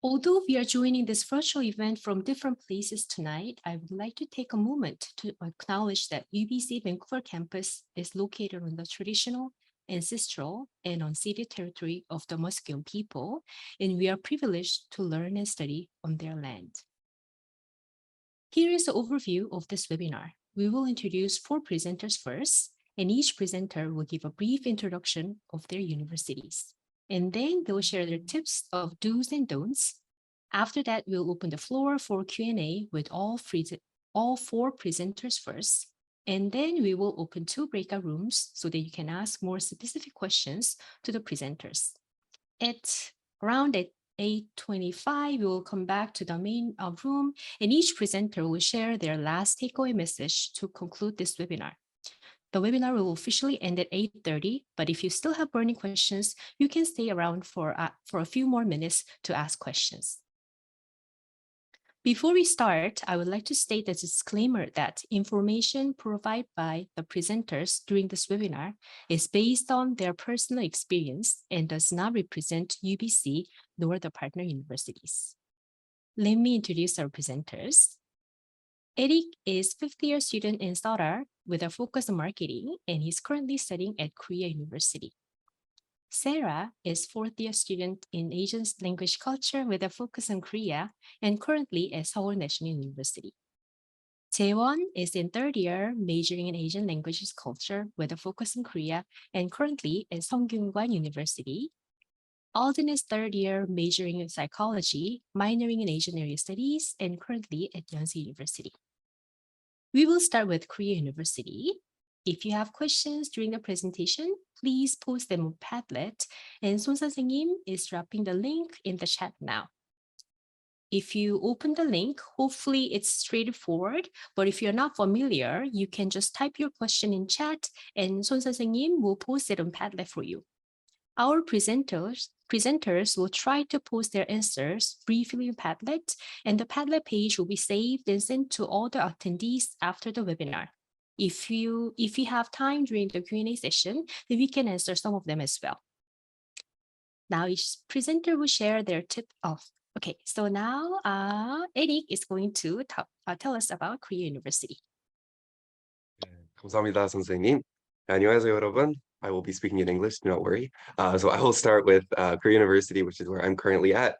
Although we are joining this virtual event from different places tonight, I would like to take a moment to acknowledge that UBC Vancouver campus is located on the traditional, ancestral, and unceded territory of the Musqueam people, and we are privileged to learn and study on their land. Here is an overview of this webinar. We will introduce 4 presenters first, and each presenter will give a brief introduction of their universities. And then they'll share their tips of do's and don'ts. After that, we'll open the floor for Q&A with all 4 presenters first. And then we will open 2 breakout rooms so that you can ask more specific questions to the presenters. At around 8:25, we will come back to the main room, and each presenter will share their last takeaway message to conclude this webinar. The webinar will officially end at 8:30, but if you still have burning questions, you can stay around for a few more minutes to ask questions. Before we start, I would like to state a disclaimer that information provided by the presenters during this webinar is based on their personal experience and does not represent UBC nor the partner universities. Let me introduce our presenters. Eric is fifth-year student in Starter with a focus on marketing, and he's currently studying at Korea University. Sarah is fourth-year student in Asian language culture with a focus on Korea and currently at Seoul National University. Jaewon is in third year majoring in Asian languages culture with a focus in Korea and currently at Sungkyunkwan University. Alden is third year majoring in psychology, minoring in Asian area studies, and currently at Yonsei University. We will start with Korea University. If you have questions during the presentation, please post them on Padlet, and Son 선생님 is dropping the link in the chat now. If you open the link, hopefully it's straightforward, but if you're not familiar, you can just type your question in chat and Son 선생님 will post it on Padlet for you. Our presenters will try to post their answers briefly on Padlet, and the Padlet page will be saved and sent to all the attendees after the webinar. If you have time during the Q&A session, then we can answer some of them as well. Now each presenter will share their tip of. Okay, so now Eric is going to tell us about Korea University. 감사합니다, 선생님. 안녕하세요, 여러분. I will be speaking in English, do not worry. So I will start with Korea University, which is where I'm currently at.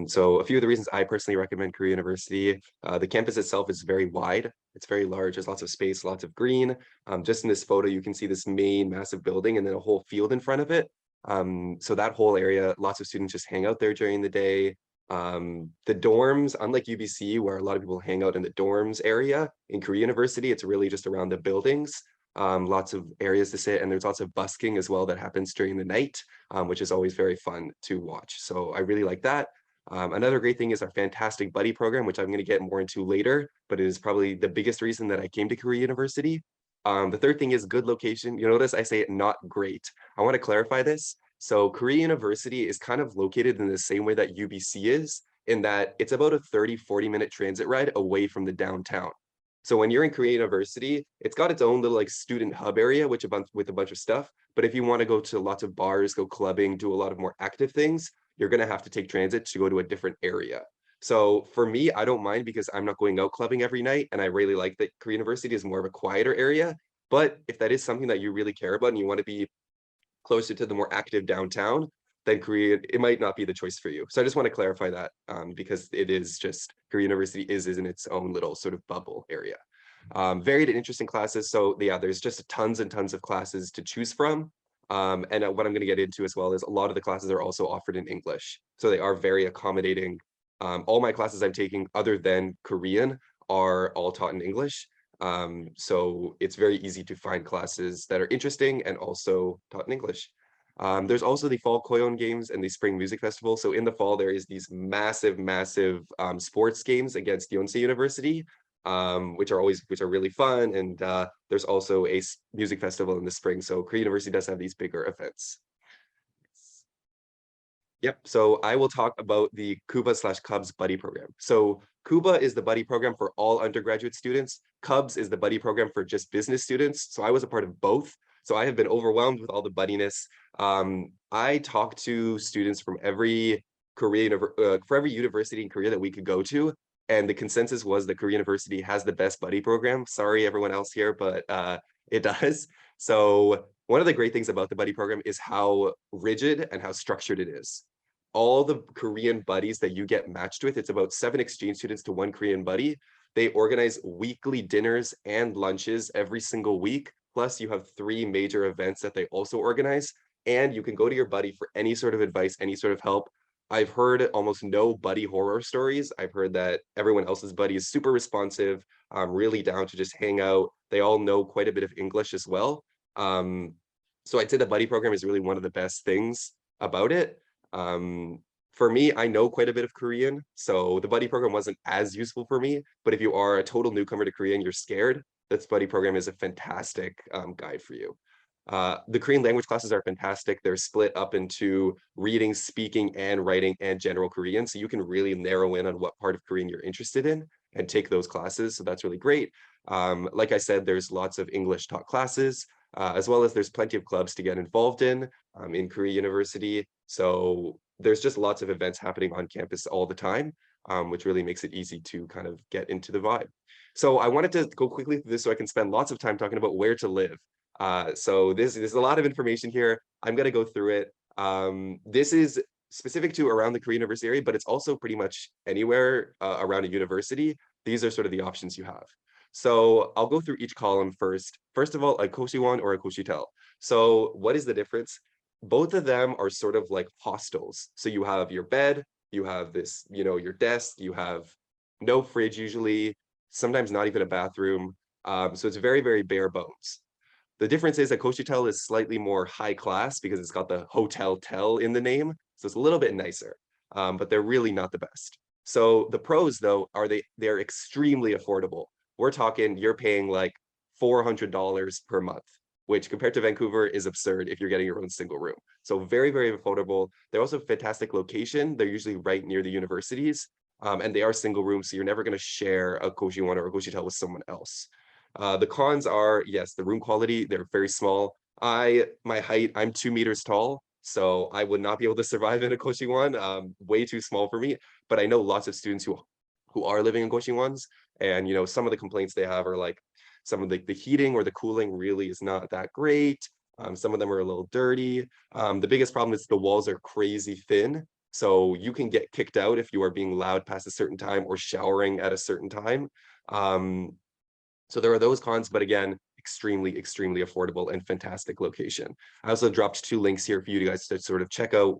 So a few of the reasons I personally recommend Korea University, the campus itself is very wide. It's very large. There's lots of space, lots of green. Just in this photo, you can see this main massive building and then a whole field in front of it. So that whole area, lots of students just hang out there during the day. The dorms, unlike UBC, where a lot of people hang out in the dorms area, in Korea University, it's really just around the buildings. Lots of areas to sit, and there's lots of busking as well that happens during the night, which is always very fun to watch. So I really like that. Another great thing is our fantastic buddy program, which I'm going to get more into later, but it is probably the biggest reason that I came to Korea University. The third thing is good location. You notice I say it not great. I want to clarify this. So Korea University is kind of located in the same way that UBC is, in that it's about a 30-40 minute transit ride away from the downtown. So when you're in Korea University, it's got its own little like student hub area, with a bunch of stuff. But if you want to go to lots of bars, go clubbing, do a lot of more active things, you're going to have to take transit to go to a different area. So for me, I don't mind because I'm not going out clubbing every night. And I really like that Korea University is more of a quieter area. But if that is something that you really care about and you want to be closer to the more active downtown, then Korea, it might not be the choice for you. So I just want to clarify that because it is just, Korea University is in its own little sort of bubble area. Varied and interesting classes. So yeah, there's just tons and tons of classes to choose from. And what I'm going to get into as well is a lot of the classes are also offered in English. So they are very accommodating. All my classes I'm taking other than Korean are all taught in English. So it's very easy to find classes that are interesting and also taught in English. There's also the Fall Koyon Games and the Spring Music Festival. So in the fall, there is these massive sports games against Yonsei University, which are really fun. And there's also a music festival in the spring. So Korea University does have these bigger events. Yep, so I will talk about the KUBA/Cubs buddy program. So KUBA is the buddy program for all undergraduate students. Cubs is the buddy program for just business students. So I was a part of both. So I have been overwhelmed with all the buddiness. I talk to students from every for every university in Korea that we could go to. And the consensus was that Korea University has the best buddy program. Sorry, everyone else here, but it does. So one of the great things about the buddy program is how rigid and how structured it is. All the Korean buddies that you get matched with, it's about 7 exchange students to 1 Korean buddy. They organize weekly dinners and lunches every single week. Plus, you have 3 major events that they also organize. And you can go to your buddy for any sort of advice, any sort of help. I've heard almost no buddy horror stories. I've heard that everyone else's buddy is super responsive, really down to just hang out. They all know quite a bit of English as well. So I'd say the buddy program is really one of the best things about it. For me, I know quite a bit of Korean, so the buddy program wasn't as useful for me. But if you are a total newcomer to Korea and you're scared, this buddy program is a fantastic guide for you. The Korean language classes are fantastic. They're split up into reading, speaking, and writing and general Korean. So you can really narrow in on what part of Korean you're interested in and take those classes. So that's really great. Like I said, there's lots of English taught classes, as well as there's plenty of clubs to get involved in Korea University. So there's just lots of events happening on campus all the time, which really makes it easy to kind of get into the vibe. So I wanted to go quickly through this so I can spend lots of time talking about where to live. So there's a lot of information here. I'm going to go through it. This is specific to around the Korea University area, but it's also pretty much anywhere around a university. These are sort of the options you have. So I'll go through each column first. First of all, a koshwon or a koshitel. So what is the difference? Both of them are sort of like hostels. So you have your bed, you have this, your desk, you have no fridge usually, sometimes not even a bathroom. So it's very, very bare bones. The difference is that Koshitel is slightly more high class because it's got the hotel tel in the name. So it's a little bit nicer, but they're really not the best. So the pros though, are they're extremely affordable. We're talking, you're paying like $400 per month, which compared to Vancouver is absurd if you're getting your own single room. So very, very affordable. They're also a fantastic location. They're usually right near the universities, and they are single rooms. So you're never gonna share a Koshiwon or a Koshitel with someone else. The cons are, yes, the room quality, they're very small. My height, I'm 2 meters tall, so I would not be able to survive in a Koshiwon, way too small for me. But I know lots of students who are living in Koshiwons, and some of the complaints they have are like some of the heating or the cooling really is not that great. Some of them are a little dirty. The biggest problem is the walls are crazy thin. So you can get kicked out if you are being loud past a certain time or showering at a certain time. So there are those cons, but again, extremely, extremely affordable and fantastic location. I also dropped 2 links here for you guys to sort of check out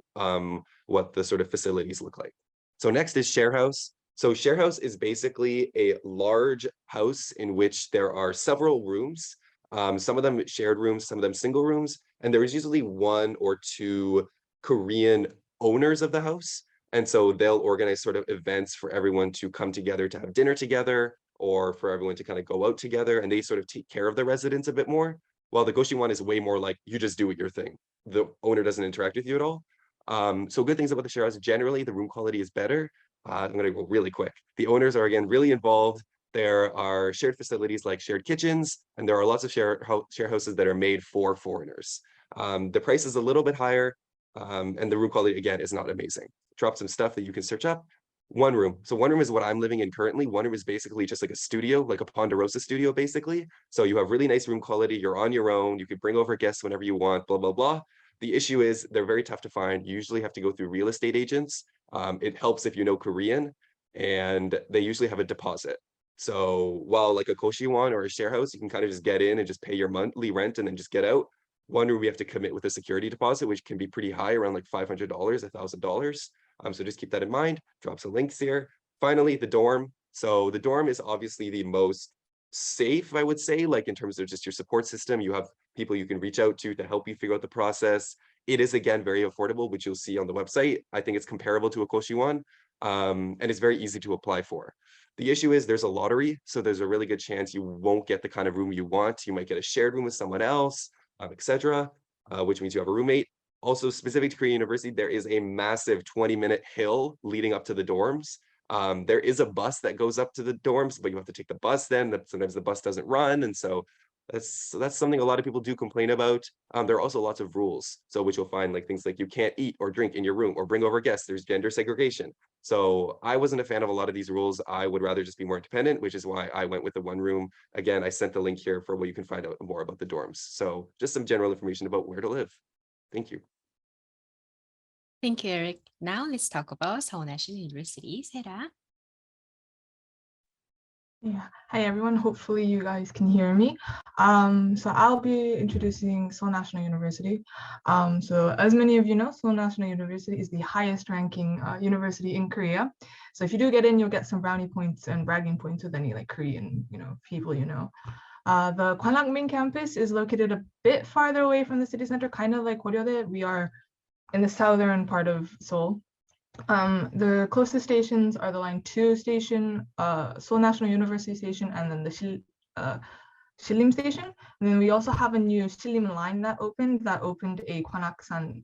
what the sort of facilities look like. So next is share house. So share house is basically a large house in which there are several rooms, some of them shared rooms, some of them single rooms, and there is usually 1 or 2 Korean owners of the house. And so they'll organize sort of events for everyone to come together to have dinner together, or for everyone to kind of go out together, and they sort of take care of the residents a bit more. While the Goshi is way more like you just do your thing. The owner doesn't interact with you at all. So good things about the share house, generally the room quality is better. I'm gonna go really quick. The owners are again really involved. There are shared facilities like shared kitchens, and there are lots of share houses that are made for foreigners. The price is a little bit higher, and the room quality again is not amazing. Drop some stuff that you can search up. 1 room. So 1 room is what I'm living in currently. 1 room is basically just like a studio, like a Ponderosa studio, basically. So you have really nice room quality. You're on your own. You could bring over guests whenever you want, blah, blah, blah. The issue is they're very tough to find. You usually have to go through real estate agents. It helps if you know Korean, and they usually have a deposit. So while like a Koshiwon or a share house, you can kind of just get in and just pay your monthly rent and then just get out. 1 room, we have to commit with a security deposit, which can be pretty high, around like $500, $1,000. So just keep that in mind. Drop some links here. Finally, the dorm. So the dorm is obviously the most safe, I would say, like in terms of just your support system. You have people you can reach out to help you figure out the process. It is, again, very affordable, which you'll see on the website. I think it's comparable to a Koshiwon, and it's very easy to apply for. The issue is there's a lottery, so there's a really good chance you won't get the kind of room you want. You might get a shared room with someone else, etc., which means you have a roommate. Also, specific to Korea University, there is a massive 20-minute hill leading up to the dorms. There is a bus that goes up to the dorms, but you have to take the bus then. Sometimes the bus doesn't run. And so That's something a lot of people do complain about. There are also lots of rules. So which you'll find like things like you can't eat or drink in your room or bring over guests. There's gender segregation. So I wasn't a fan of a lot of these rules. I would rather just be more independent, which is why I went with the one room. Again, I sent the link here for where you can find out more about the dorms. So just some general information about where to live. Thank you. Thank you, Eric. Now let's talk about Seoul National University. Sarah. Yeah. Hi, everyone. Hopefully you guys can hear me. So I'll be introducing Seoul National University. So as many of you know, Seoul National University is the highest ranking university in Korea. So if you do get in, you'll get some brownie points and bragging points with any like Korean, people you know. The Gwan락 main campus is located a bit farther away from the city center, kind of like Goryeo. We are in the southern part of Seoul. The closest stations are the Line 2 station, Seoul National University station, and then the Silim station. And then we also have a new Silim line that opened a Gwanaksan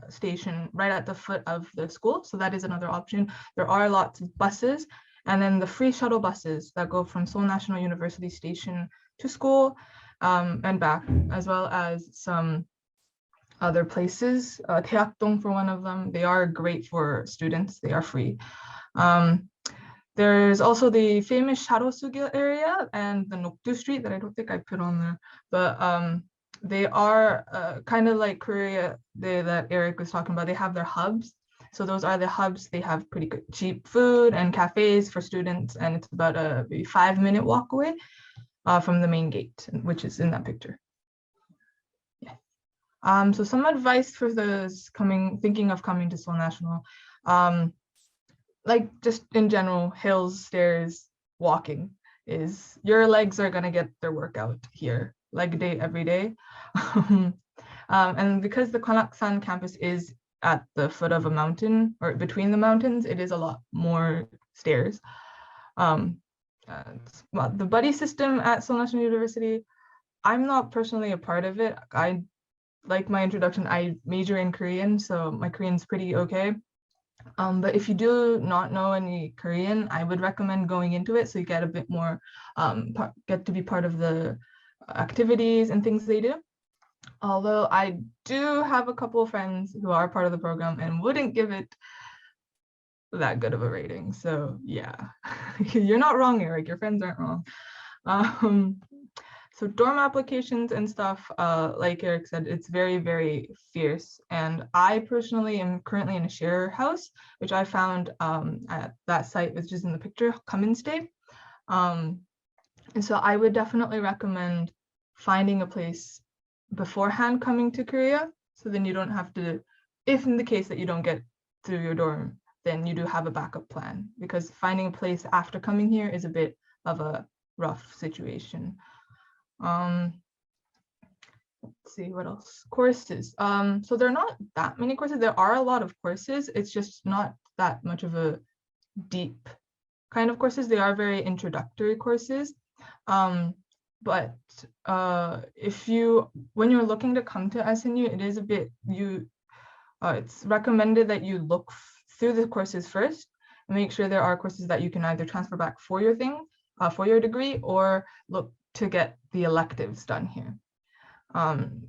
station right at the foot of the school. So that is another option. There are lots of buses, and then the free shuttle buses that go from Seoul National University station to school and back, as well as some other places. Taekdong for one of them. They are great for students. They are free. There's also the famous Sharosugil area and the Nokdu Street that I don't think I put on there, but they are kind of like Korea that Eric was talking about. They have their hubs. So those are the hubs. They have pretty good cheap food and cafes for students, and it's about a 5-minute walk away from the main gate, which is in that picture. So some advice for those thinking of coming to Seoul National, like just in general, hills, stairs, walking is your legs are gonna get their workout here, leg day every day. And because the Gwanaksan campus is at the foot of a mountain or between the mountains, it is a lot more stairs. Well, the buddy system at Seoul National University, I'm not personally a part of it. Like my introduction, I major in Korean, so my Korean's pretty okay. But if you do not know any Korean, I would recommend going into it so you get a bit more, get to be part of the activities and things they do. Although I do have a couple of friends who are part of the program and wouldn't give it that good of a rating. So yeah, you're not wrong, Eric. Your friends aren't wrong. So dorm applications and stuff, like Eric said, it's very, very fierce. And I personally am currently in a share house, which I found at that site, which is in the picture, Come and Stay. And so I would definitely recommend finding a place beforehand coming to Korea. So then you don't have to, if in the case that you don't get through your dorm, then you do have a backup plan, because finding a place after coming here is a bit of a rough situation. Let's see what else. Courses. So there are not that many courses. There are a lot of courses. It's just not that much of a deep kind of courses. They are very introductory courses. But when you're looking to come to SNU, it is a bit, it's recommended that you look through the courses first and make sure there are courses that you can either transfer back for your for your degree, or look to get the electives done here.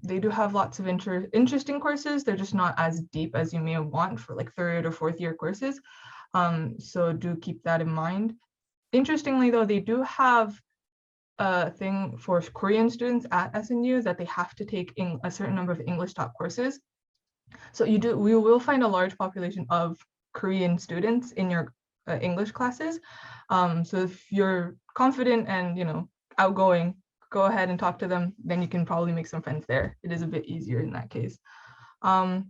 They do have lots of interesting courses. They're just not as deep as you may want for like 3rd or 4th year courses. So do keep that in mind. Interestingly though, they do have a thing for Korean students at SNU that they have to take in a certain number of English top courses. So we will find a large population of Korean students in your English classes. So if you're confident and outgoing, go ahead and talk to them. Then you can probably make some friends there. It is a bit easier in that case. I've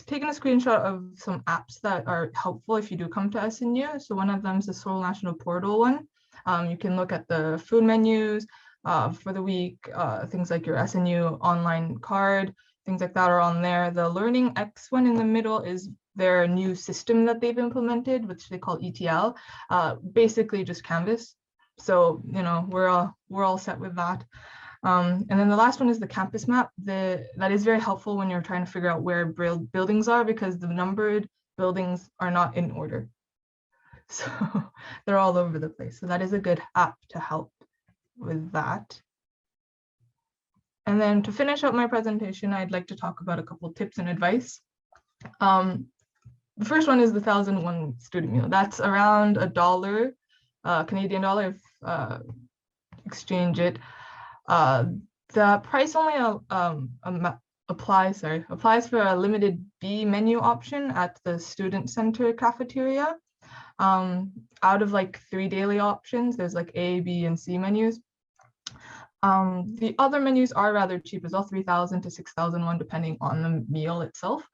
taken a screenshot of some apps that are helpful if you do come to SNU. So one of them is the Seoul National Portal one. You can look at the food menus for the week, things like your SNU online card, things like that are on there. The Learning X one in the middle is their new system that they've implemented, which they call ETL, basically just Canvas. So, we're all set with that. And then the last one is the campus map. That is very helpful when you're trying to figure out where buildings are, because the numbered buildings are not in order. So they're all over the place. So that is a good app to help with that. And then to finish up my presentation, I'd like to talk about a couple of tips and advice. The first one is the 1,001 student meal. That's around $1, Canadian dollar, if exchange it. The price only applies for a limited B menu option at the student center cafeteria. Out of like 3 daily options, there's like A, B, and C menus. The other menus are rather cheap as well, 3,000 to 6,001, depending on the meal itself.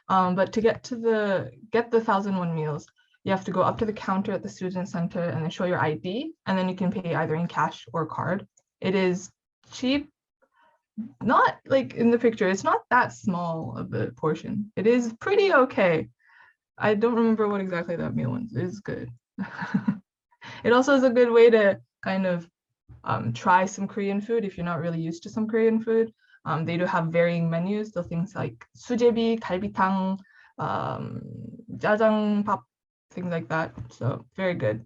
But to get the 1,001 meals, you have to go up to the counter at the student center and then show your ID, and then you can pay either in cash or card. It is cheap, not like in the picture, it's not that small of a portion. It is pretty okay. I don't remember what exactly that meal was. It is good. It also is a good way to kind of try some Korean food if you're not really used to some Korean food. They do have varying menus, so things like sujebi, galbitang, jajangpap, things like that. So very good.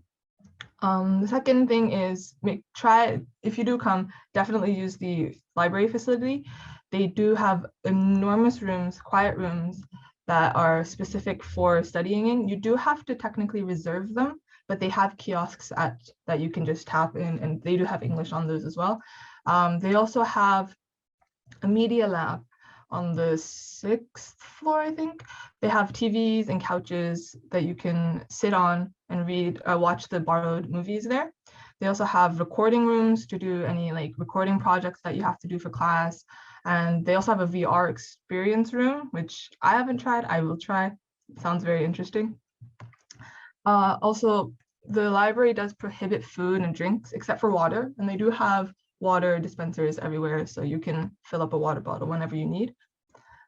The second thing is if you do come, definitely use the library facility. They do have enormous rooms, quiet rooms that are specific for studying in. You do have to technically reserve them, but they have kiosks that you can just tap in, and they do have English on those as well. They also have a media lab on the 6th floor, I think. They have TVs and couches that you can sit on and watch the borrowed movies there. They also have recording rooms to do any like recording projects that you have to do for class. And they also have a VR experience room, which I haven't tried. I will try. It sounds very interesting. Also, the library does prohibit food and drinks except for water, and they do have water dispensers everywhere, so you can fill up a water bottle whenever you need.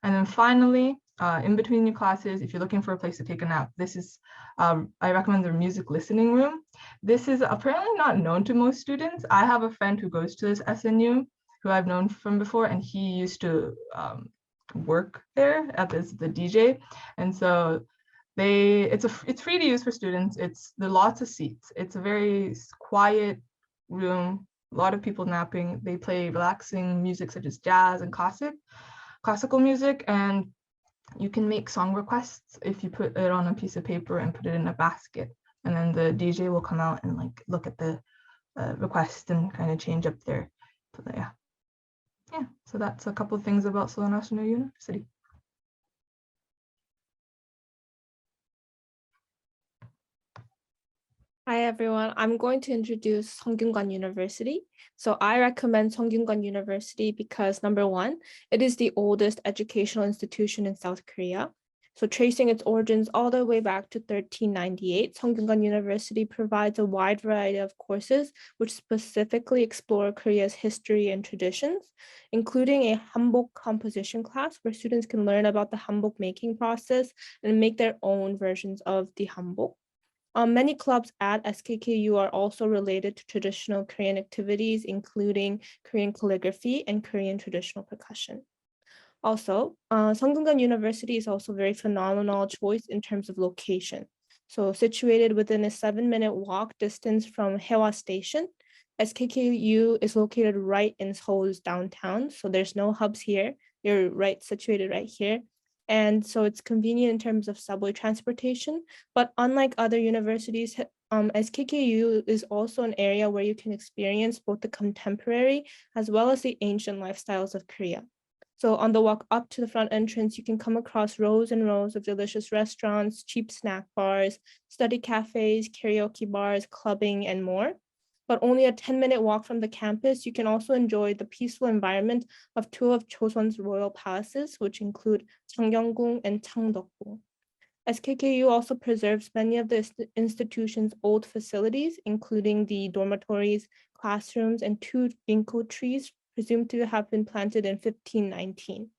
And then finally, in between your classes, if you're looking for a place to take a nap, this is, I recommend the music listening room. This is apparently not known to most students. I have a friend who goes to this SNU who I've known from before, and he used to work there at the DJ. And so it's free to use for students. There are lots of seats. It's a very quiet room, a lot of people napping. They play relaxing music such as jazz and classical music, and you can make song requests if you put it on a piece of paper and put it in a basket, and then the DJ will come out and like look at the request and kind of change up there. So yeah, so that's a couple of things about Seoul National University. Hi everyone, I'm going to introduce Seonggyungan University. So I recommend Seonggyungan University because number one, it is the oldest educational institution in South Korea. So tracing its origins all the way back to 1398, Seonggyungan University provides a wide variety of courses which specifically explore Korea's history and traditions, including a hanbok composition class where students can learn about the hanbok making process and make their own versions of the hanbok. Many clubs at SKKU are also related to traditional Korean activities, including Korean calligraphy and Korean traditional percussion. Also, Seonggyungan University is also a very phenomenal choice in terms of location. So situated within a 7-minute walk distance from Haewa Station, SKKU is located right in Seoul's downtown. So there's no hubs here. You're situated right here. And so it's convenient in terms of subway transportation. But unlike other universities, SKKU is also an area where you can experience both the contemporary as well as the ancient lifestyles of Korea. So on the walk up to the front entrance, you can come across rows and rows of delicious restaurants, cheap snack bars, study cafes, karaoke bars, clubbing, and more. But only a 10-minute walk from the campus, you can also enjoy the peaceful environment of two of Chosun's royal palaces, which include Changgyeonggung and Changdeokgung. SKKU also preserves many of the institution's old facilities, including the dormitories, classrooms, and 2 ginkgo trees presumed to have been planted in 1519.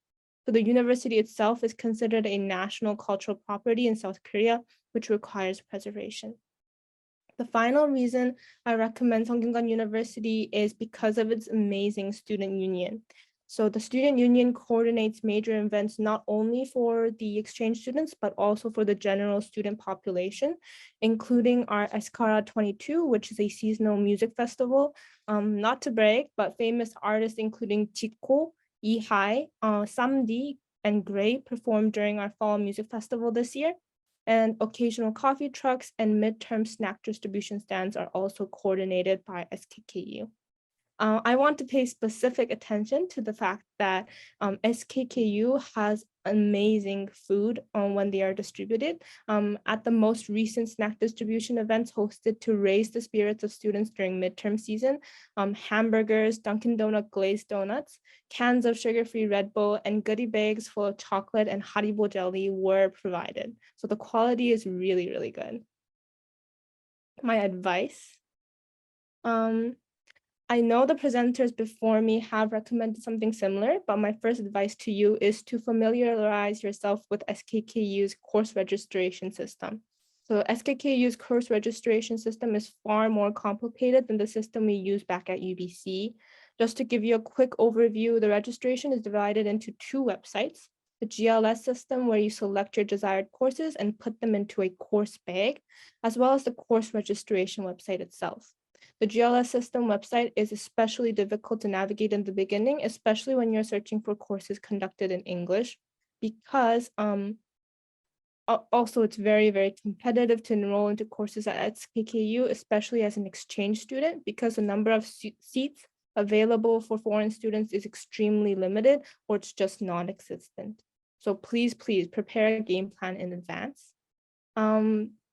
So the university itself is considered a national cultural property in South Korea, which requires preservation. The final reason I recommend Seonggyungan University is because of its amazing student union. So the student union coordinates major events not only for the exchange students, but also for the general student population, including our Escara 22, which is a seasonal music festival. Not to brag, but famous artists including Chico, Ihai, Samdi, and Gray performed during our fall music festival this year. And occasional coffee trucks and midterm snack distribution stands are also coordinated by SKKU. I want to pay specific attention to the fact that SKKU has amazing food when they are distributed. At the most recent snack distribution events hosted to raise the spirits of students during midterm season, hamburgers, Dunkin' Donut glazed donuts, cans of sugar-free Red Bull, and goodie bags full of chocolate and Haribo jelly were provided. So the quality is really, really good. My advice. I know the presenters before me have recommended something similar, but my first advice to you is to familiarize yourself with SKKU's course registration system. So SKKU's course registration system is far more complicated than the system we use back at UBC. Just to give you a quick overview, the registration is divided into two websites: the GLS system, where you select your desired courses and put them into a course bag, as well as the course registration website itself. The GLS system website is especially difficult to navigate in the beginning, especially when you're searching for courses conducted in English, because also it's very, very competitive to enroll into courses at SKKU, especially as an exchange student, because the number of seats available for foreign students is extremely limited, or it's just non-existent. So please, please prepare a game plan in advance.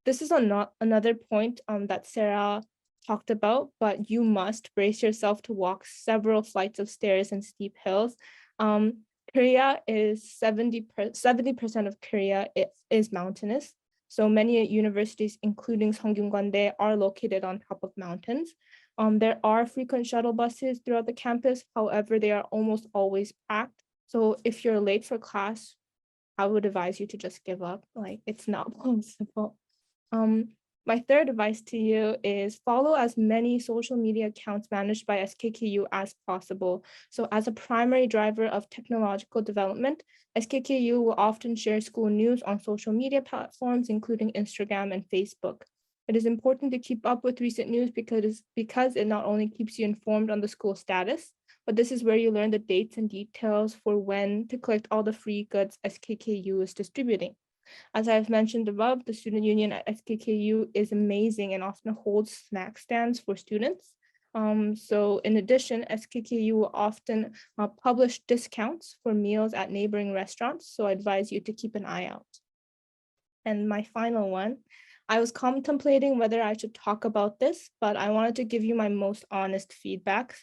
This is another point that Sarah talked about, but you must brace yourself to walk several flights of stairs and steep hills. Korea is 70% of Korea is mountainous. So many universities, including Seonggyunkwande, are located on top of mountains. There are frequent shuttle buses throughout the campus. However, they are almost always packed. So if you're late for class, I would advise you to just give up. Like, it's not possible. My third advice to you is follow as many social media accounts managed by SKKU as possible. So as a primary driver of technological development, SKKU will often share school news on social media platforms, including Instagram and Facebook. It is important to keep up with recent news because it not only keeps you informed on the school status, but this is where you learn the dates and details for when to collect all the free goods SKKU is distributing. As I've mentioned above, the student union at SKKU is amazing and often holds snack stands for students. So in addition, SKKU will often publish discounts for meals at neighboring restaurants. So I advise you to keep an eye out. And my final one, I was contemplating whether I should talk about this, but I wanted to give you my most honest feedback.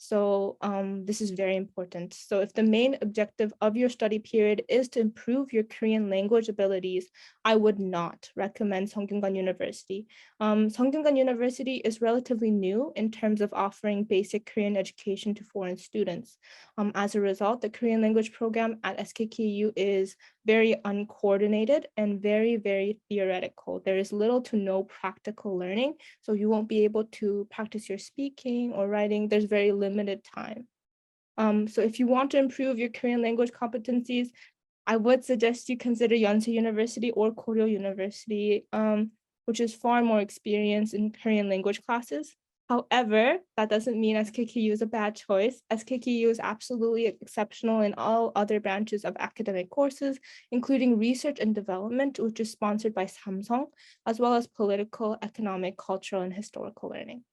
So this is very important. So if the main objective of your study period is to improve your Korean language abilities, I would not recommend Seonggyungan University. Seonggyungan University is relatively new in terms of offering basic Korean education to foreign students. As a result, the Korean language program at SKKU is very uncoordinated and very, very theoretical. There is little to no practical learning, so you won't be able to practice your speaking or writing. There's very limited time. So if you want to improve your Korean language competencies, I would suggest you consider Yonsei University or Koryo University, which is far more experienced in Korean language classes. However, that doesn't mean SKKU is a bad choice. SKKU is absolutely exceptional in all other branches of academic courses, including research and development, which is sponsored by Samsung, as well as political, economic, cultural, and historical learning.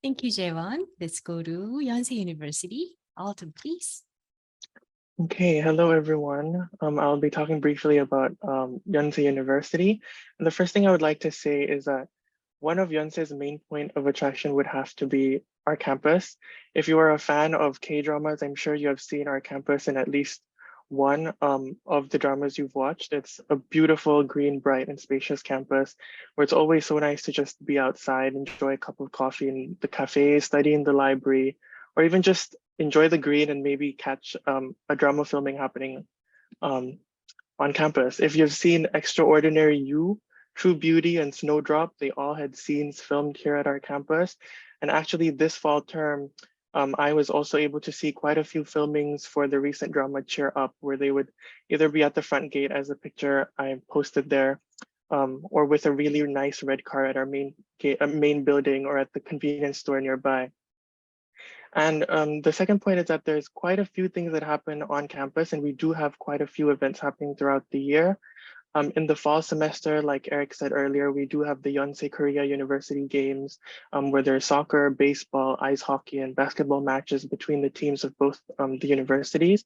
Thank you, Jaewon. Let's go to Yonsei University. Alton, please. Okay, hello everyone. I'll be talking briefly about Yonsei University. And the first thing I would like to say is that one of Yonsei's main point of attraction would have to be our campus. If you are a fan of K-dramas, I'm sure you have seen our campus in at least one of the dramas you've watched. It's a beautiful, green, bright, and spacious campus where it's always so nice to just be outside, enjoy a cup of coffee in the cafe, study in the library, or even just enjoy the green and maybe catch a drama filming happening on campus. If you've seen Extraordinary You, True Beauty, and Snowdrop, they all had scenes filmed here at our campus. And actually this fall term, I was also able to see quite a few filmings for the recent drama Cheer Up, where they would either be at the front gate as a picture I posted there, or with a really nice red car at our main building or at the convenience store nearby. And the second point is that there's quite a few things that happen on campus, and we do have quite a few events happening throughout the year. In the fall semester, like Eric said earlier, we do have the Yonsei Korea University Games, where there's soccer, baseball, ice hockey, and basketball matches between the teams of both the universities.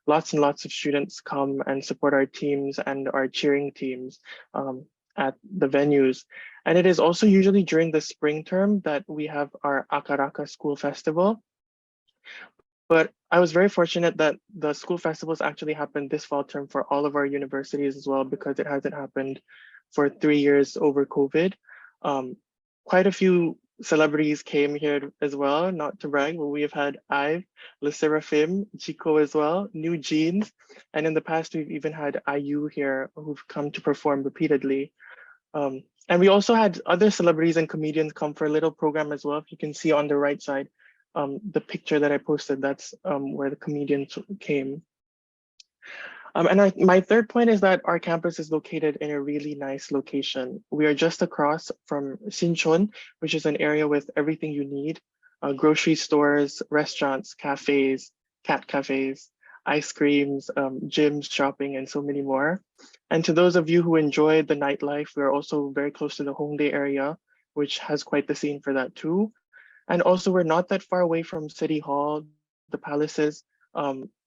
Lots and lots of students come and support our teams and our cheering teams at the venues. And it is also usually during the spring term that we have our Akaraka School Festival. But I was very fortunate that the school festivals actually happened this fall term for all of our universities as well, because it hasn't happened for 3 years over COVID. Quite a few celebrities came here as well, not to brag, but we have had Ive, Le Seraphim, Chico as well, New Jeans, and in the past we've even had IU here who've come to perform repeatedly. And we also had other celebrities and comedians come for a little program as well. If you can see on the right side, the picture that I posted, that's where the comedians came. And my third point is that our campus is located in a really nice location. We are just across from Sinchon, which is an area with everything you need, grocery stores, restaurants, cafes, cat cafes, ice creams, gyms, shopping, and so many more. And to those of you who enjoy the nightlife, we're also very close to the Hongdae area, which has quite the scene for that too. And also we're not that far away from City Hall, the palaces,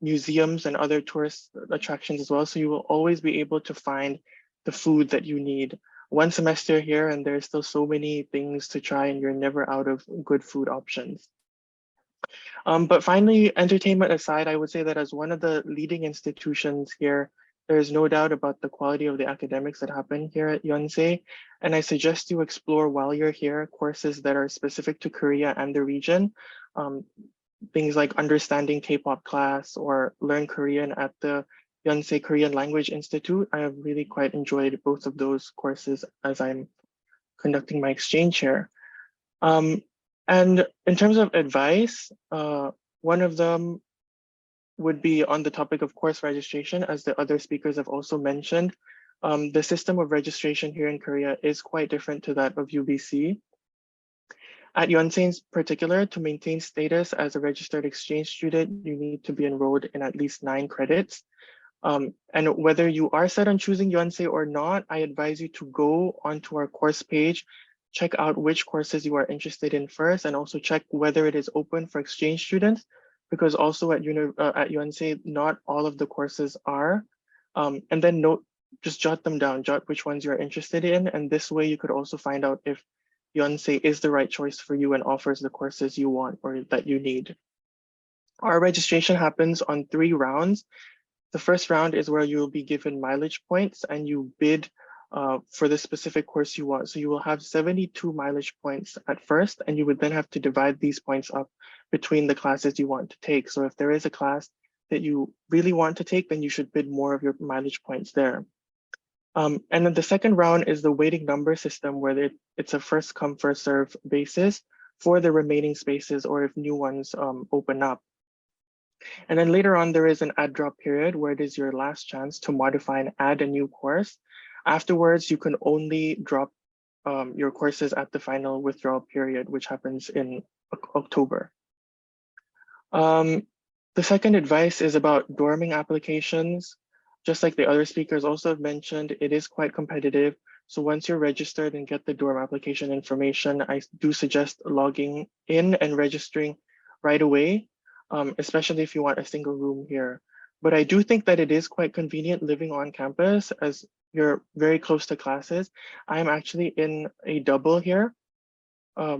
museums, and other tourist attractions as well. So you will always be able to find the food that you need. One semester here and there's still so many things to try and you're never out of good food options. But finally, entertainment aside, I would say that as one of the leading institutions here, there is no doubt about the quality of the academics that happen here at Yonsei. And I suggest you explore while you're here courses that are specific to Korea and the region. Things like understanding K-pop class or learn Korean at the Yonsei Korean Language Institute. I have really quite enjoyed both of those courses as I'm conducting my exchange here. And in terms of advice, one of them would be on the topic of course registration, as the other speakers have also mentioned. The system of registration here in Korea is quite different to that of UBC. At Yonsei in particular, to maintain status as a registered exchange student, you need to be enrolled in at least 9 credits. And whether you are set on choosing Yonsei or not, I advise you to go onto our course page, check out which courses you are interested in first, and also check whether it is open for exchange students, because also at Yonsei, not all of the courses are. And then just jot them down, jot which ones you're interested in. And this way you could also find out if Yonsei is the right choice for you and offers the courses you want or that you need. Our registration happens on 3 rounds. The first round is where you will be given mileage points and you bid for the specific course you want. So you will have 72 mileage points at first, and you would then have to divide these points up between the classes you want to take. So if there is a class that you really want to take, then you should bid more of your mileage points there. And then the second round is the waiting number system, where it's a first come, first serve basis for the remaining spaces or if new ones open up. And then later on, there is an add drop period where it is your last chance to modify and add a new course. Afterwards, you can only drop your courses at the final withdrawal period, which happens in October. The second advice is about dorming applications. Just like the other speakers also have mentioned, it is quite competitive. So once you're registered and get the dorm application information, I do suggest logging in and registering right away, especially if you want a single room here. But I do think that it is quite convenient living on campus as you're very close to classes. I'm actually in a double here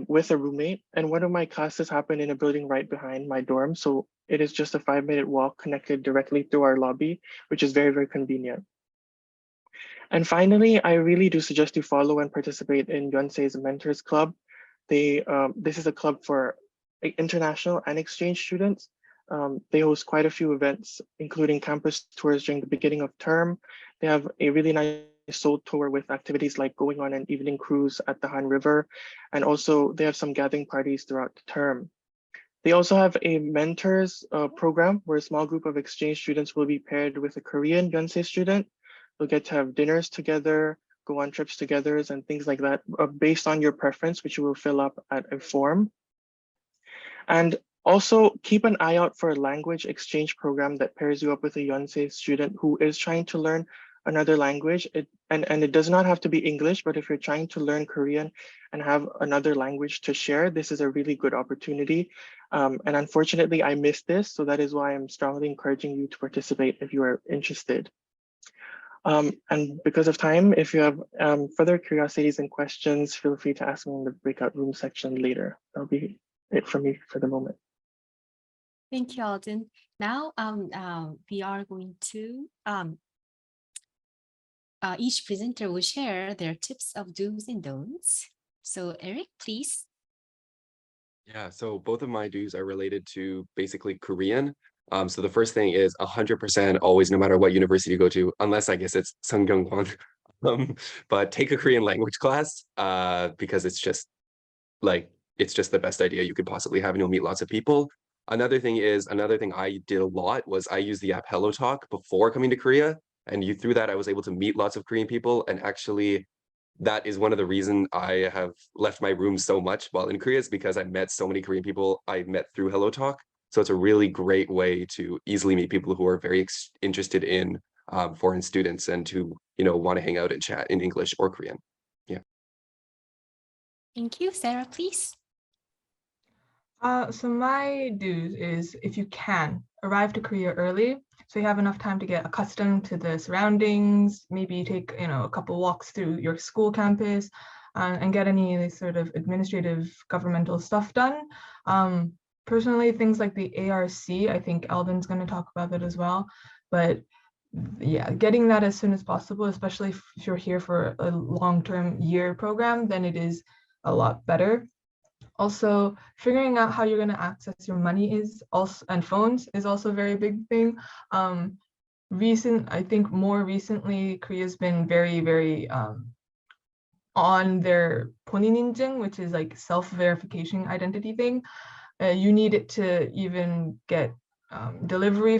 with a roommate, and one of my classes happened in a building right behind my dorm. So it is just a 5-minute walk connected directly through our lobby, which is very, very convenient. And finally, I really do suggest you follow and participate in Yonsei's Mentors Club. This is a club for international and exchange students. They host quite a few events, including campus tours during the beginning of term. They have a really nice Seoul tour with activities like going on an evening cruise at the Han River. And also they have some gathering parties throughout the term. They also have a mentors program where a small group of exchange students will be paired with a Korean Yonsei student. They'll get to have dinners together, go on trips together and things like that based on your preference, which you will fill up at a form. And also keep an eye out for a language exchange program that pairs you up with a Yonsei student who is trying to learn another language. And it does not have to be English, but if you're trying to learn Korean and have another language to share, this is a really good opportunity. And unfortunately, I missed this. So that is why I'm strongly encouraging you to participate if you are interested. And because of time, if you have further curiosities and questions, feel free to ask me in the breakout room section later. That'll be it from me for the moment. Thank you, Alden. Now we are going to each presenter will share their tips of do's and don'ts. So Eric, please. Yeah, so both of my do's are related to basically Korean. So the first thing is 100% always, no matter what university you go to, unless I guess it's Sungkyunkwan, but take a Korean language class because it's just the best idea you could possibly have and you'll meet lots of people. Another thing I did a lot was I used the app HelloTalk before coming to Korea. And through that, I was able to meet lots of Korean people. And actually, that is one of the reasons I have left my room so much while in Korea is because I met so many Korean people I met through HelloTalk. So it's a really great way to easily meet people who are very interested in foreign students and who, want to hang out and chat in English or Korean. Yeah. Thank you. Sarah, please. So my dues is, if you can, arrive to Korea early so you have enough time to get accustomed to the surroundings, maybe take a couple walks through your school campus and get any sort of administrative governmental stuff done. Personally, things like the ARC, I think Alden's going to talk about that as well, but yeah, getting that as soon as possible, especially if you're here for a long-term year program, then it is a lot better. Also, figuring out how you're going to access your money is also, and phones is also a very big thing. I think more recently, Korea's been very, very on their 본인 인증, which is like self-verification identity thing. You need it to even get delivery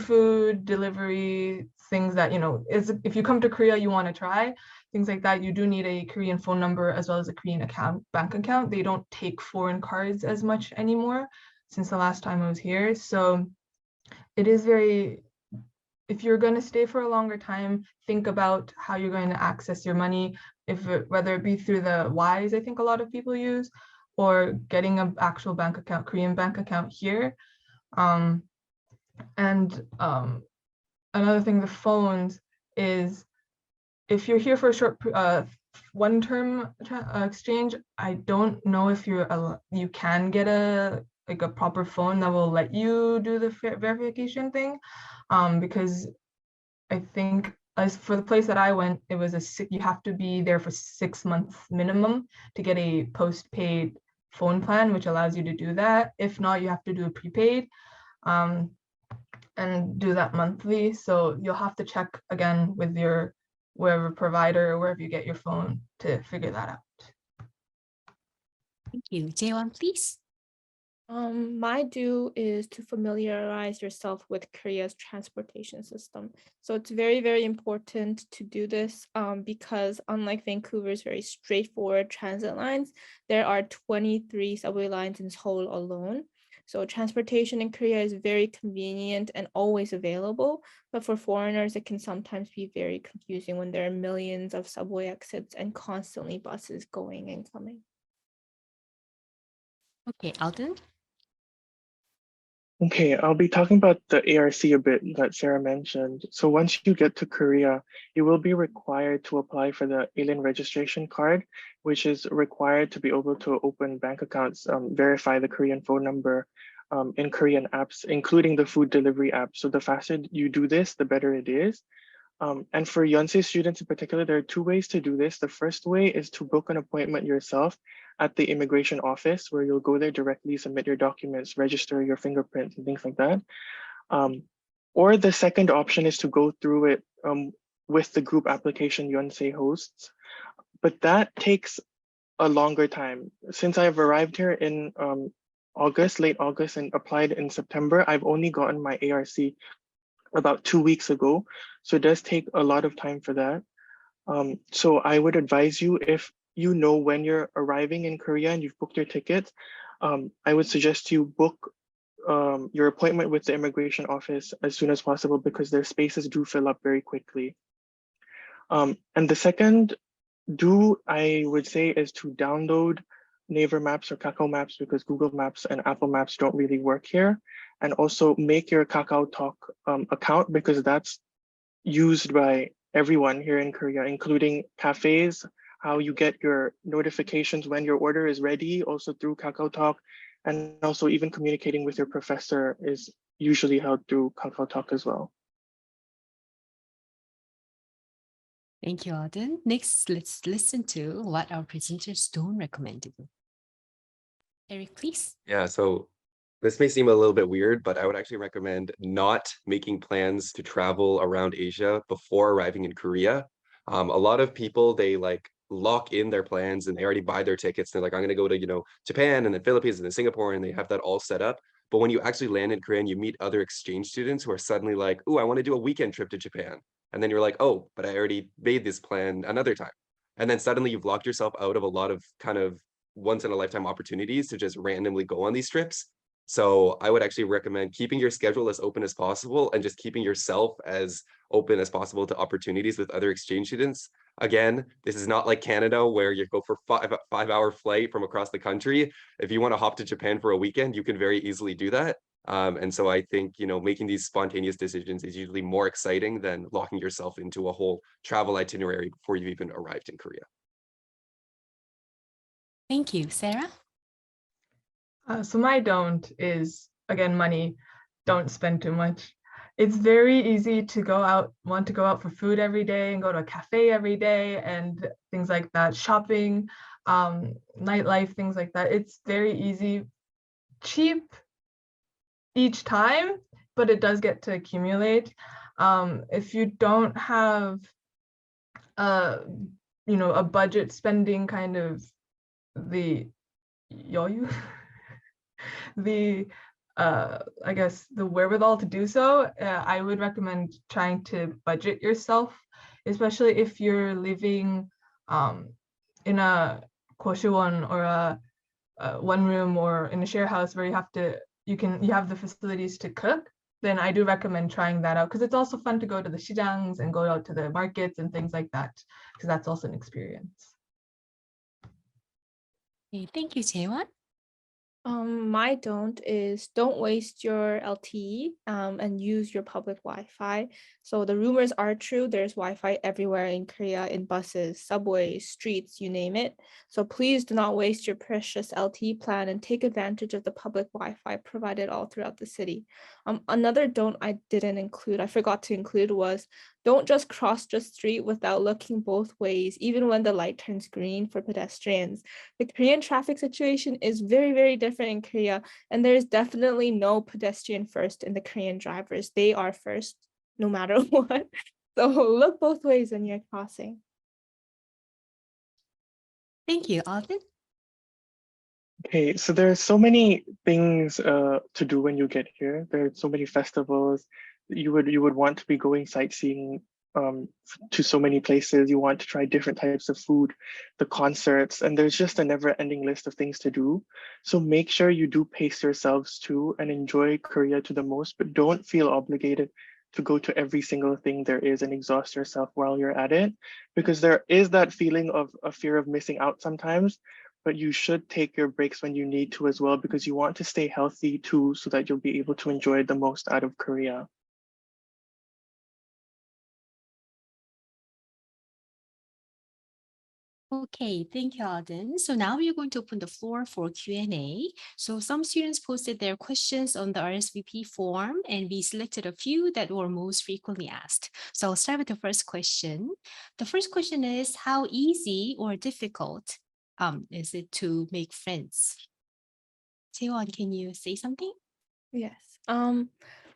things that, if you come to Korea, you want to try things like that. You do need a Korean phone number as well as a Korean bank account. They don't take foreign cards as much anymore since the last time I was here. So it is if you're going to stay for a longer time, think about how you're going to access your money, whether it be through the Wise, I think a lot of people use, or getting an actual bank account, Korean bank account here. Another thing, the phones is, if you're here for a short one-term exchange, I don't know if you can get a proper phone that will let you do the verification thing, because I think as for the place that I went, it was you have to be there for 6 months minimum to get a postpaid phone plan, which allows you to do that. If not, you have to do a prepaid and do that monthly. So you'll have to check again with your wherever provider or wherever you get your phone to figure that out. Thank you. Jaewon, please. My due is to familiarize yourself with Korea's transportation system. So it's very, very important to do this because unlike Vancouver's very straightforward transit lines, there are 23 subway lines in Seoul alone. So transportation in Korea is very convenient and always available, but for foreigners, it can sometimes be very confusing when there are millions of subway exits and constantly buses going and coming. Okay, Alden. Okay, I'll be talking about the ARC a bit that Sarah mentioned. So once you get to Korea, you will be required to apply for the alien registration card, which is required to be able to open bank accounts, verify the Korean phone number in Korean apps, including the food delivery app. So the faster you do this, the better it is. And for Yonsei students in particular, there are 2 ways to do this. The first way is to book an appointment yourself at the immigration office, where you'll go there directly, submit your documents, register your fingerprints and things like that. Or the second option is to go through it with the group application Yonsei hosts, but that takes a longer time. Since I've arrived here in late August, and applied in September, I've only gotten my ARC about 2 weeks ago. So it does take a lot of time for that. So I would advise you, if you know when you're arriving in Korea and you've booked your tickets, I would suggest you book your appointment with the immigration office as soon as possible, because their spaces do fill up very quickly. And the second I would say is to download Naver Maps or Kakao Maps, because Google Maps and Apple Maps don't really work here. And also make your Kakao Talk account, because that's used by everyone here in Korea, including cafes, how you get your notifications when your order is ready, also through Kakao Talk. And also even communicating with your professor is usually held through Kakao Talk as well. Thank you, Alden. Next, let's listen to what our presenters don't recommend. Eric, please. Yeah, so this may seem a little bit weird, but I would actually recommend not making plans to travel around Asia before arriving in Korea. A lot of people, they like lock in their plans and they already buy their tickets. They're like, I'm going to go to, Japan and then Philippines and then Singapore, and they have that all set up. But when you actually land in Korea and you meet other exchange students who are suddenly like, oh, I want to do a weekend trip to Japan. And then you're like, oh, but I already made this plan another time. And then suddenly you've locked yourself out of a lot of kind of once in a lifetime opportunities to just randomly go on these trips. So I would actually recommend keeping your schedule as open as possible and just keeping yourself as open as possible to opportunities with other exchange students. Again, this is not like Canada where you go for five-hour flight from across the country. If you want to hop to Japan for a weekend, you can very easily do that. And so I think, making these spontaneous decisions is usually more exciting than locking yourself into a whole travel itinerary before you've even arrived in Korea. Thank you, Sarah. So my don't is, again, money. Don't spend too much. It's very easy to want to go out for food every day and go to a cafe every day and things like that, shopping, nightlife, things like that. It's very easy, cheap each time, but it does get to accumulate. If you don't have a budget spending kind of the yoyu, I guess the wherewithal to do so, I would recommend trying to budget yourself, especially if you're living in a koshwon or a one room or in a share house where you have the facilities to cook. Then I do recommend trying that out, because it's also fun to go to the shijangs and go out to the markets and things like that, because that's also an experience. Okay, thank you, Jaewon. My don't waste your LTE and use your public Wi-Fi. So the rumors are true. There's Wi-Fi everywhere in Korea, in buses, subways, streets, you name it. So please do not waste your precious LTE plan and take advantage of the public Wi-Fi provided all throughout the city. Another don't I forgot to include was don't just cross the street without looking both ways, even when the light turns green for pedestrians. The Korean traffic situation is very, very different in Korea, and there is definitely no pedestrian first in the Korean drivers. They are first no matter what. So look both ways when you're crossing. Thank you, Alden. Okay, so there are so many things to do when you get here. There are so many festivals. You would want to be going sightseeing to so many places. You want to try different types of food, the concerts, and there's just a never-ending list of things to do. So make sure you do pace yourselves too and enjoy Korea to the most, but don't feel obligated to go to every single thing there is and exhaust yourself while you're at it, because there is that feeling of a fear of missing out sometimes. But you should take your breaks when you need to as well, because you want to stay healthy too, so that you'll be able to enjoy the most out of Korea. Okay, thank you, Alden. So now we are going to open the floor for Q&A. So some students posted their questions on the RSVP form, and we selected a few that were most frequently asked. So I'll start with the first question. The first question is, how easy or difficult is it to make friends? Taewon, can you say something? Yes.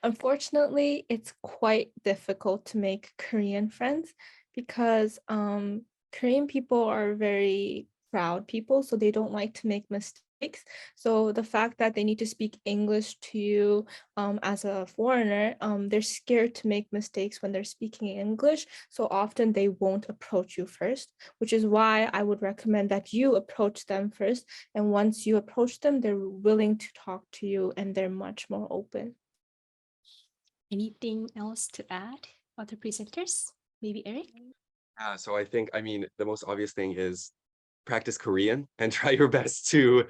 Unfortunately, it's quite difficult to make Korean friends because Korean people are very proud people, so they don't like to make mistakes. So the fact that they need to speak English to you as a foreigner, they're scared to make mistakes when they're speaking English. So often they won't approach you first, which is why I would recommend that you approach them first. And once you approach them, they're willing to talk to you and they're much more open. Anything else to add, other presenters? Maybe Eric? So I think, I mean, the most obvious thing is practice Korean and try your best to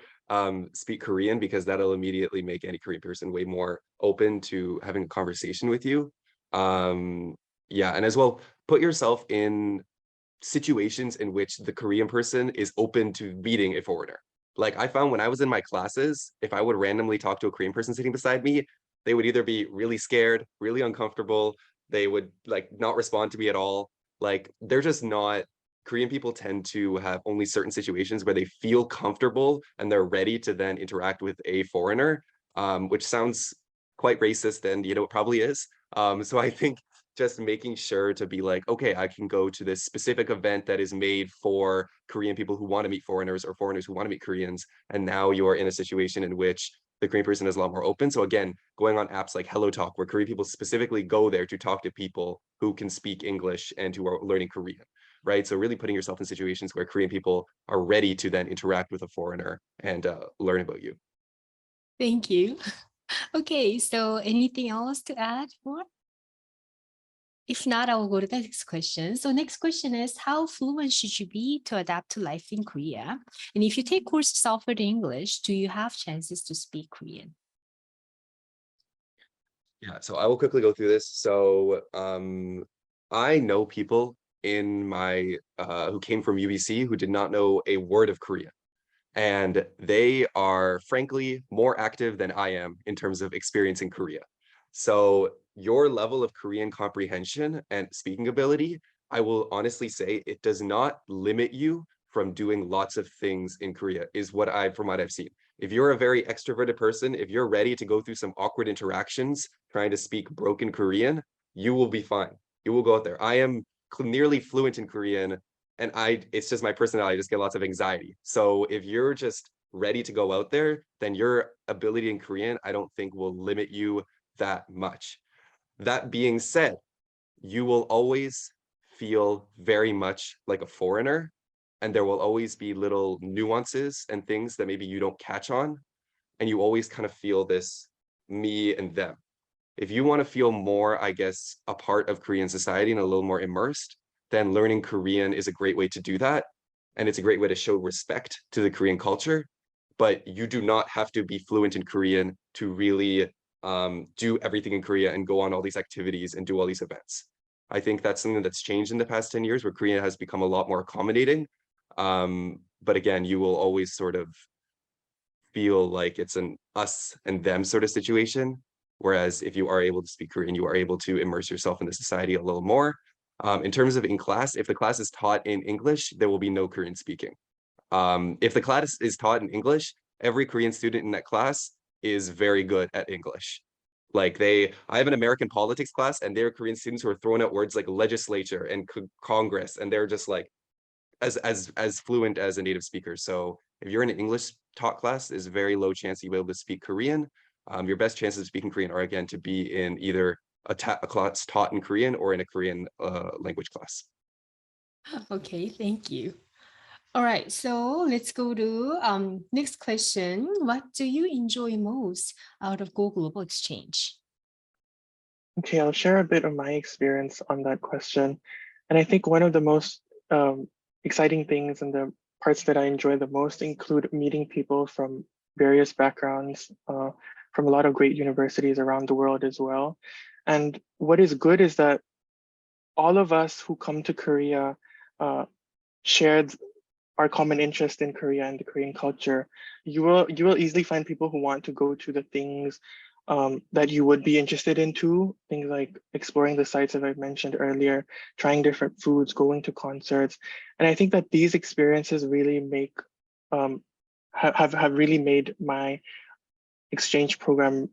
speak Korean, because that'll immediately make any Korean person way more open to having a conversation with you. Yeah, and as well, put yourself in situations in which the Korean person is open to meeting a foreigner. Like I found when I was in my classes, if I would randomly talk to a Korean person sitting beside me, they would either be really scared, really uncomfortable, they would like not respond to me at all. Like they're just not, Korean people tend to have only certain situations where they feel comfortable and they're ready to then interact with a foreigner, which sounds quite racist, and it probably is. So I think just making sure to be like, okay, I can go to this specific event that is made for Korean people who want to meet foreigners or foreigners who want to meet Koreans. And now you are in a situation in which the Korean person is a lot more open. So again, going on apps like Hello Talk, where Korean people specifically go there to talk to people who can speak English and who are learning Korean, right? So really putting yourself in situations where Korean people are ready to then interact with a foreigner and learn about you. Thank you. Okay, so anything else to add more? If not, I will go to the next question. So next question is, how fluent should you be to adapt to life in Korea? And if you take courses offered in English, do you have chances to speak Korean? Yeah, so I will quickly go through this. So I know people in my who came from UBC who did not know a word of Korean. And they are frankly more active than I am in terms of experiencing Korea. So your level of Korean comprehension and speaking ability, I will honestly say it does not limit you from doing lots of things in Korea, is what from what I've seen. If you're a very extroverted person, if you're ready to go through some awkward interactions, trying to speak broken Korean, you will be fine. You will go out there. I am nearly fluent in Korean, and it's just my personality, I just get lots of anxiety. So if you're just ready to go out there, then your ability in Korean, I don't think will limit you that much. That being said, you will always feel very much like a foreigner, and there will always be little nuances and things that maybe you don't catch on, and you always kind of feel this me and them. If you want to feel more, I guess, a part of Korean society and a little more immersed, then learning Korean is a great way to do that. And it's a great way to show respect to the Korean culture. But you do not have to be fluent in Korean to really do everything in Korea and go on all these activities and do all these events. I think that's something that's changed in the past 10 years, where Korea has become a lot more accommodating. But again, you will always sort of feel like it's an us and them sort of situation. Whereas if you are able to speak Korean, you are able to immerse yourself in the society a little more. In terms of in class, if the class is taught in English, there will be no Korean speaking. If the class is taught in English, every Korean student in that class is very good at English. Like I have an American politics class, and there are Korean students who are throwing out words like legislature and Congress, and they're just like as fluent as a native speaker. So if you're in an English taught class, there's a very low chance you'll be able to speak Korean. Your best chances of speaking Korean are, again, to be in either a class taught in Korean or in a Korean language class. Okay, thank you. All right, so let's go to next question. What do you enjoy most out of Go Global Exchange? Okay, I'll share a bit of my experience on that question. And I think one of the most exciting things and the parts that I enjoy the most include meeting people from various backgrounds, from a lot of great universities around the world as well. And what is good is that all of us who come to Korea shared our common interest in Korea and the Korean culture. You will easily find people who want to go to the things that you would be interested in too. Things like exploring the sites that I've mentioned earlier, trying different foods, going to concerts. And I think that these experiences really make have really made my exchange program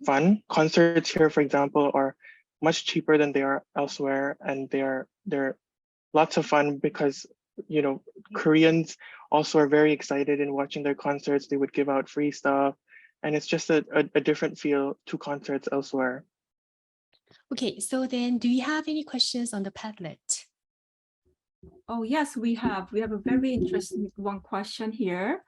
fun. Concerts here, for example, are much cheaper than they are elsewhere, and they're lots of fun because, you know, Koreans also are very excited in watching their concerts. They would give out free stuff, and it's just a different feel to concerts elsewhere. Okay, so then do you have any questions on the Padlet? Oh, yes, we have. We have a very interesting one question here.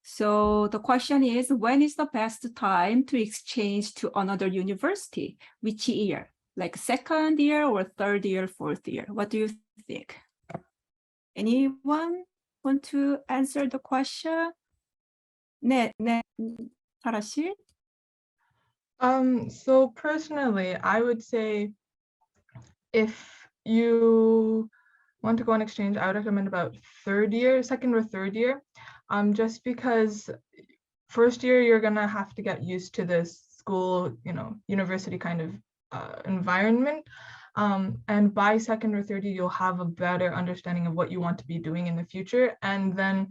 So the question is, when is the best time to exchange to another university? Which year? Like second year or third year, fourth year? What do you think? Anyone want to answer the question? 네, 사라 씨? So personally, I would say if you want to go on exchange, I would recommend about second or third year, just because first year you're gonna have to get used to this school, you know, university kind of environment. And by second or third year, you'll have a better understanding of what you want to be doing in the future. And then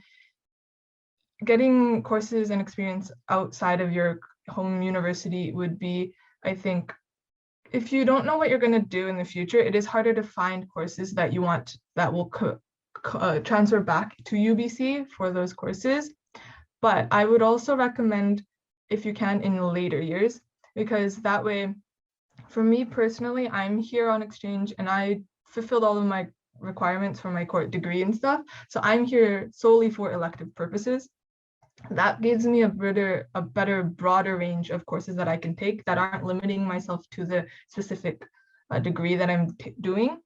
getting courses and experience outside of your home university would be, I think, if you don't know what you're going to do in the future, it is harder to find courses that you want that will transfer back to UBC for those courses. But I would also recommend, if you can, in later years, because that way, for me personally, I'm here on exchange and I fulfilled all of my requirements for my court degree and stuff. So I'm here solely for elective purposes. That gives me a better, broader range of courses that I can take that aren't limiting myself to the specific degree that I'm doing.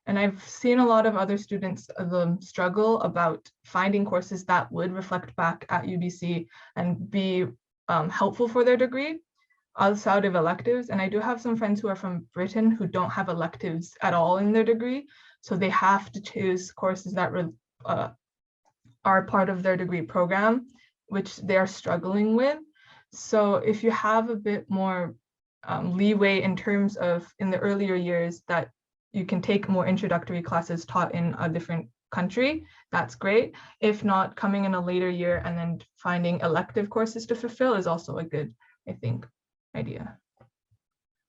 And I've seen a lot of other students struggle about finding courses that would reflect back at UBC and be helpful for their degree outside of electives. And I do have some friends who are from Britain who don't have electives at all in their degree. So they have to choose courses that are part of their degree program, which they are struggling with. So if you have a bit more leeway in terms of in the earlier years that you can take more introductory classes taught in a different country, that's great. If not, coming in a later year and then finding elective courses to fulfill is also a good, I think, idea.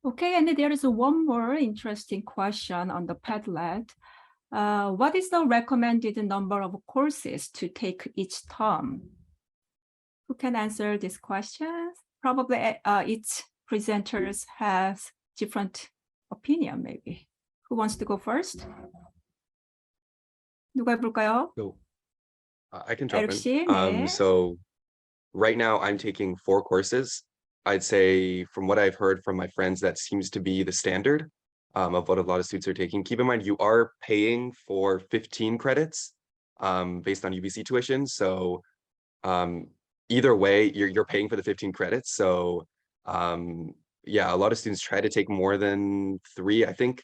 Okay, and there is one more interesting question on the Padlet. What is the recommended number of courses to take each term? Who can answer this question? Probably each presenters has different opinion, maybe. Who wants to go first? 누가 해볼까요? So I can jump 에릭 in. 씨, 네. So right now I'm taking 4 courses. I'd say from what I've heard from my friends, that seems to be the standard of what a lot of students are taking. Keep in mind, you are paying for 15 credits based on UBC tuition. So either way, you're paying for the 15 credits. So yeah, a lot of students try to take more than 3. I think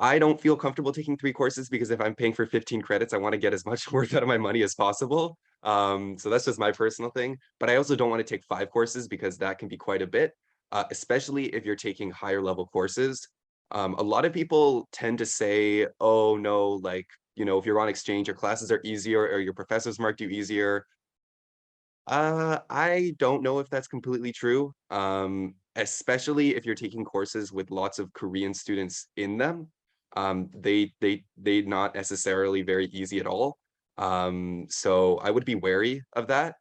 I don't feel comfortable taking 3 courses because if I'm paying for 15 credits, I want to get as much worth out of my money as possible. So that's just my personal thing. But I also don't want to take 5 courses because that can be quite a bit, especially if you're taking higher level courses. A lot of people tend to say, oh no, like, you know, if you're on exchange, your classes are easier or your professors marked you easier. I don't know if that's completely true, especially if you're taking courses with lots of Korean students in them. They're not necessarily very easy at all. So I would be wary of that.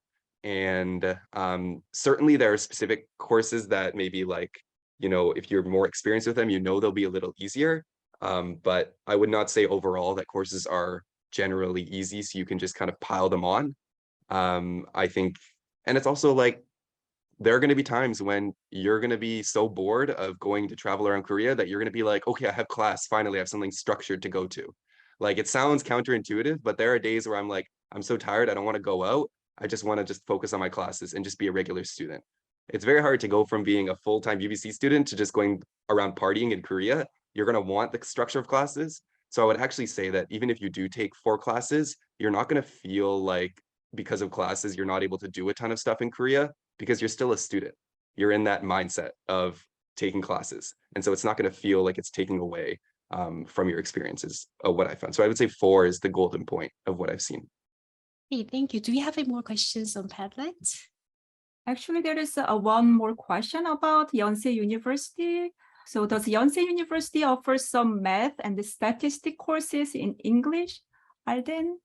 And certainly there are specific courses that maybe like, you know, if you're more experienced with them, you know, they'll be a little easier. But I would not say overall that courses are generally easy, so you can just kind of pile them on. I think, and it's also like, there are going to be times when you're going to be so bored of going to travel around Korea that you're going to be like, okay, I have class. Finally, I have something structured to go to. Like, it sounds counterintuitive, but there are days where I'm like, I'm so tired. I don't want to go out. I just want to just focus on my classes and just be a regular student. It's very hard to go from being a full-time UBC student to just going around partying in Korea. You're going to want the structure of classes. So I would actually say that even if you do take 4 classes, you're not going to feel like because of classes, you're not able to do a ton of stuff in Korea because you're still a student. You're in that mindset of taking classes. And so it's not going to feel like it's taking away from your experiences of what I found. So I would say 4 is the golden point of what I've seen. Hey, thank you. Do we have any more questions on Padlet? Actually, there is one more question about Yonsei University. So does Yonsei University offer some math and statistics courses in English, Alden?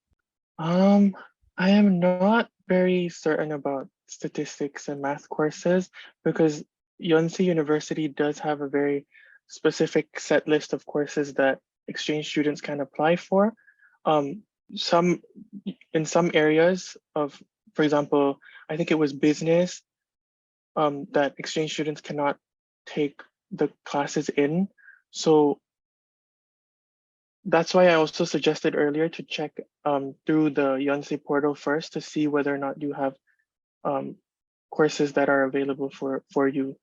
I am not very certain about statistics and math courses because Yonsei University does have a very specific set list of courses that exchange students can apply for. Some in some areas of, for example, I think it was business that exchange students cannot take the classes in. So that's why I also suggested earlier to check through the Yonsei portal first to see whether or not you have courses that are available for you.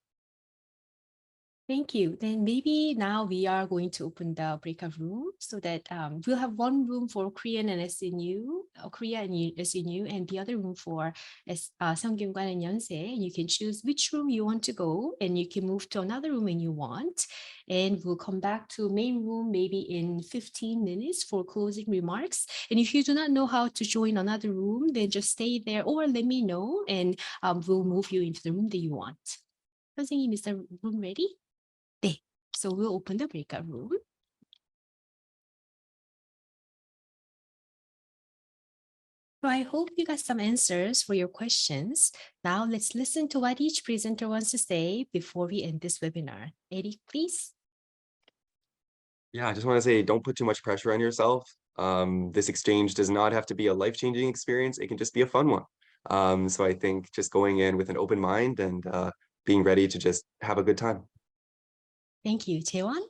Thank you. Then maybe now we are going to open the breakout room so that we'll have one room for Korean and SNU, Korea and SNU, and the other room for Sungkyunkwan and Yonsei. You can choose which room you want to go, and you can move to another room when you want. And we'll come back to main room maybe in 15 minutes for closing remarks. And if you do not know how to join another room, then just stay there or let me know, and we'll move you into the room that you want. 선생님, is the room ready? 네. So we'll open the breakout room. So I hope you got some answers for your questions. Now let's listen to what each presenter wants to say before we end this webinar. Eric, please. Yeah, I just want to say, don't put too much pressure on yourself. This exchange does not have to be a life-changing experience. It can just be a fun one. So I think just going in with an open mind and being ready to just have a good time. Thank you. Jaewon?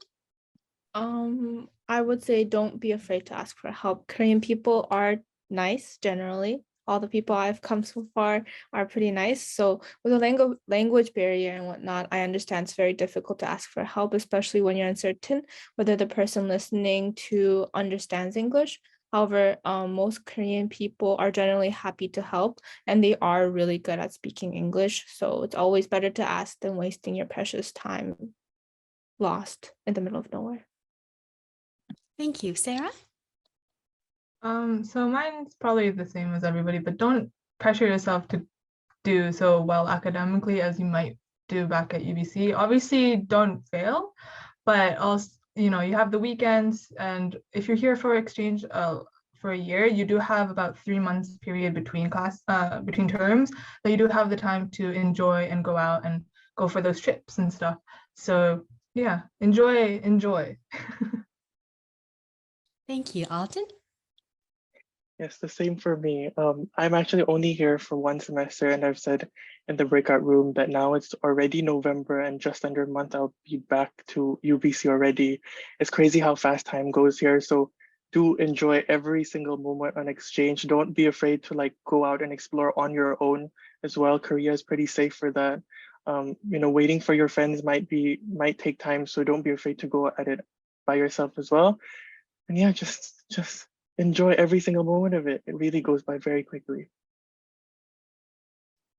I would say don't be afraid to ask for help. Korean people are nice generally. All the people I've come so far are pretty nice. So with a language barrier and whatnot, I understand it's very difficult to ask for help, especially when you're uncertain whether the person listening to understands English. However, most Korean people are generally happy to help, and they are really good at speaking English. So it's always better to ask than wasting your precious time lost in the middle of nowhere. Thank you. Sarah? So mine's probably the same as everybody, but don't pressure yourself to do so well academically as you might do back at UBC. Obviously, don't fail, but also, you have the weekends, and if you're here for exchange for a year, you do have about 3 months period between terms, that you do have the time to enjoy and go out and go for those trips and stuff. So yeah, enjoy. Thank you. Alden? Yes, the same for me. I'm actually only here for 1 semester, and I've said in the breakout room that now it's already November and just under a month I'll be back to UBC already. It's crazy how fast time goes here. So do enjoy every single moment on exchange. Don't be afraid to go out and explore on your own as well. Korea is pretty safe for that. Waiting for your friends might take time, so don't be afraid to go at it by yourself as well. And yeah, just enjoy every single moment of it. It really goes by very quickly.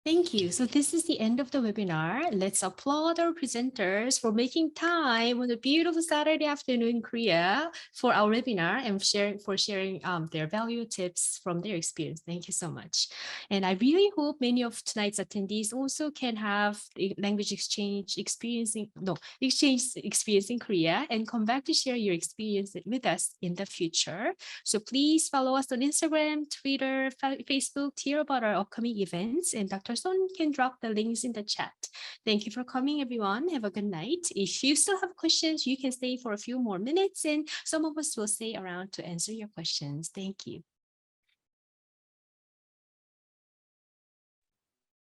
Thank you. So this is the end of the webinar. Let's applaud our presenters for making time on a beautiful Saturday afternoon in Korea for our webinar and sharing their value tips from their experience. Thank you so much. And I really hope many of tonight's attendees also can have the language exchange experience in Korea and come back to share your experience with us in the future. So please follow us on Instagram, Twitter, Facebook to hear about our upcoming events, and Dr. Son can drop the links in the chat. Thank you for coming, everyone. Have a good night. If you still have questions, you can stay for a few more minutes, and some of us will stay around to answer your questions. Thank you.